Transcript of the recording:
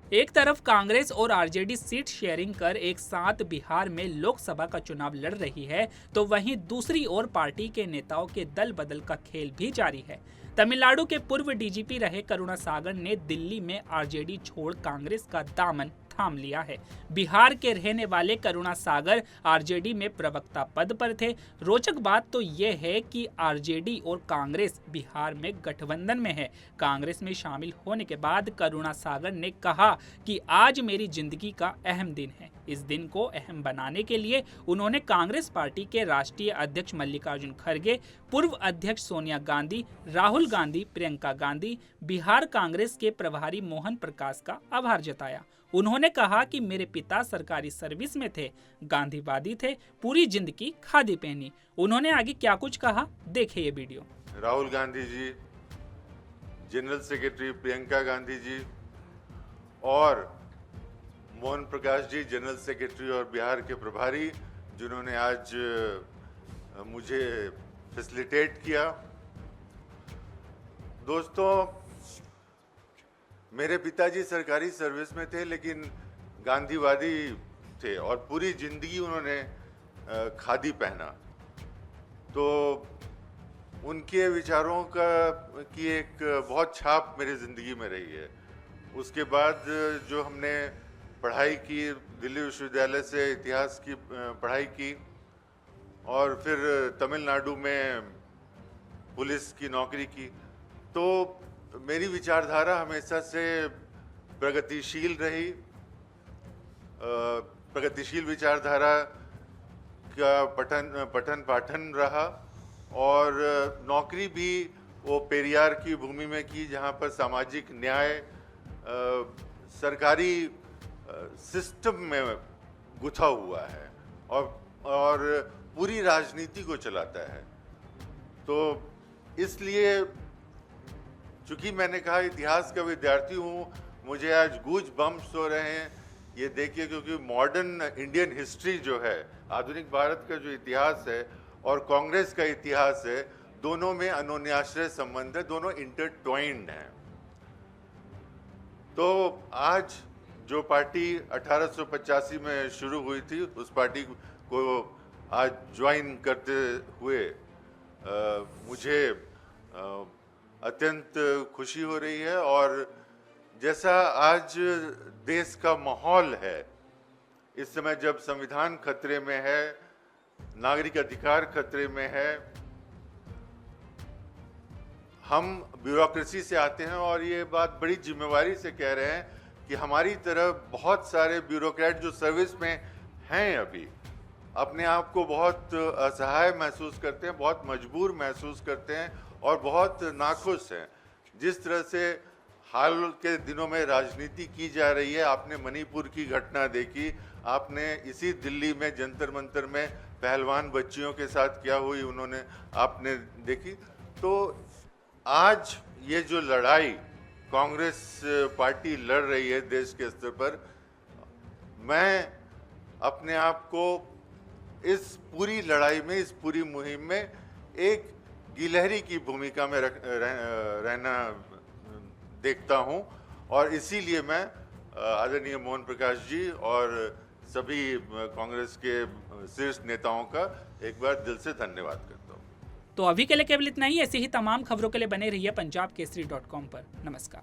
एक तरफ कांग्रेस और आरजेडी सीट शेयरिंग कर एक साथ बिहार में लोकसभा का चुनाव लड़ रही है, तो वहीं दूसरी ओर पार्टी के नेताओं के दल बदल का खेल भी जारी है। तमिलनाडु के पूर्व डीजीपी रहे करुणासागर ने दिल्ली में आरजेडी छोड़ कांग्रेस का दामन थाम लिया है। बिहार के रहने वाले करुणासागर आरजेडी में प्रवक्ता पद पर थे। रोचक बात तो यह है कि आरजेडी और कांग्रेस बिहार में गठबंधन में है। कांग्रेस में शामिल होने के बाद करुणासागर ने कहा कि आज मेरी जिंदगी का अहम दिन है। इस दिन को अहम बनाने के लिए उन्होंने कांग्रेस पार्टी के राष्ट्रीय अध्यक्ष मल्लिकार्जुन खड़गे, पूर्व अध्यक्ष सोनिया गांधी, राहुल गांधी, प्रियंका गांधी, बिहार कांग्रेस के प्रभारी मोहन प्रकाश का आभार जताया। उन्होंने कहा कि मेरे पिता सरकारी सर्विस में थे, गांधीवादी थे, पूरी जिंदगी खादी पहनी। उन्होंने आगे क्या कुछ कहा, देखिए ये video. Rahul Gandhi ji, general secretary Priyanka Gandhi ji और मोहन प्रकाश जी, जनरल सेक्रेटरी और बिहार के प्रभारी, जिन्होंने आज मुझे फैसिलिटेट किया। दोस्तों, मेरे पिताजी सरकारी सर्विस में थे, लेकिन गांधीवादी थे और पूरी जिंदगी उन्होंने खादी पहना। तो उनके विचारों की एक बहुत छाप मेरी ज़िंदगी में रही है। उसके बाद जो हमने पढ़ाई की, दिल्ली विश्वविद्यालय से इतिहास की पढ़ाई की और फिर तमिलनाडु में पुलिस की नौकरी की, तो मेरी विचारधारा हमेशा से प्रगतिशील रही। प्रगतिशील विचारधारा का पठन पाठन रहा और नौकरी भी वो पेरियार की भूमि में की, जहाँ पर सामाजिक न्याय सरकारी सिस्टम में गुथा हुआ है और पूरी राजनीति को चलाता है। तो इसलिए चूंकि मैंने कहा इतिहास का विद्यार्थी हूँ, मुझे आज गूज बम्प्स हो रहे हैं ये देखिए, क्योंकि मॉडर्न इंडियन हिस्ट्री जो है, आधुनिक भारत का जो इतिहास है और कांग्रेस का इतिहास है, दोनों में अन्योन्याश्रय संबंध है, दोनों इंटरट्वाइंड हैं। तो आज जो पार्टी 1885 में शुरू हुई थी, उस पार्टी को आज ज्वाइन करते हुए मुझे अत्यंत खुशी हो रही है। और जैसा आज देश का माहौल है, इस समय जब संविधान खतरे में है, नागरिक अधिकार खतरे में है, हम ब्यूरोक्रेसी से आते हैं और ये बात बड़ी जिम्मेवारी से कह रहे हैं कि हमारी तरफ बहुत सारे ब्यूरोक्रेट जो सर्विस में हैं अभी अपने आप को बहुत असहाय महसूस करते हैं, बहुत मजबूर महसूस करते हैं और बहुत नाखुश हैं। जिस तरह से हाल के दिनों में राजनीति की जा रही है, आपने मणिपुर की घटना देखी, आपने इसी दिल्ली में जंतर मंतर में पहलवान बच्चियों के साथ क्या हुई उन्होंने आपने देखी। तो आज ये जो लड़ाई कांग्रेस पार्टी लड़ रही है देश के स्तर पर, मैं अपने आप को इस पूरी लड़ाई में, इस पूरी मुहिम में एक गिलहरी की भूमिका में रहना देखता हूं और इसीलिए मैं आदरणीय मोहन प्रकाश जी और सभी कांग्रेस के शीर्ष नेताओं का एक बार दिल से धन्यवाद करता हूं। तो अभी के लिए केवल इतना ही। ऐसी ही तमाम खबरों के लिए बने रहिए पंजाबकेसरी.com पर। नमस्कार।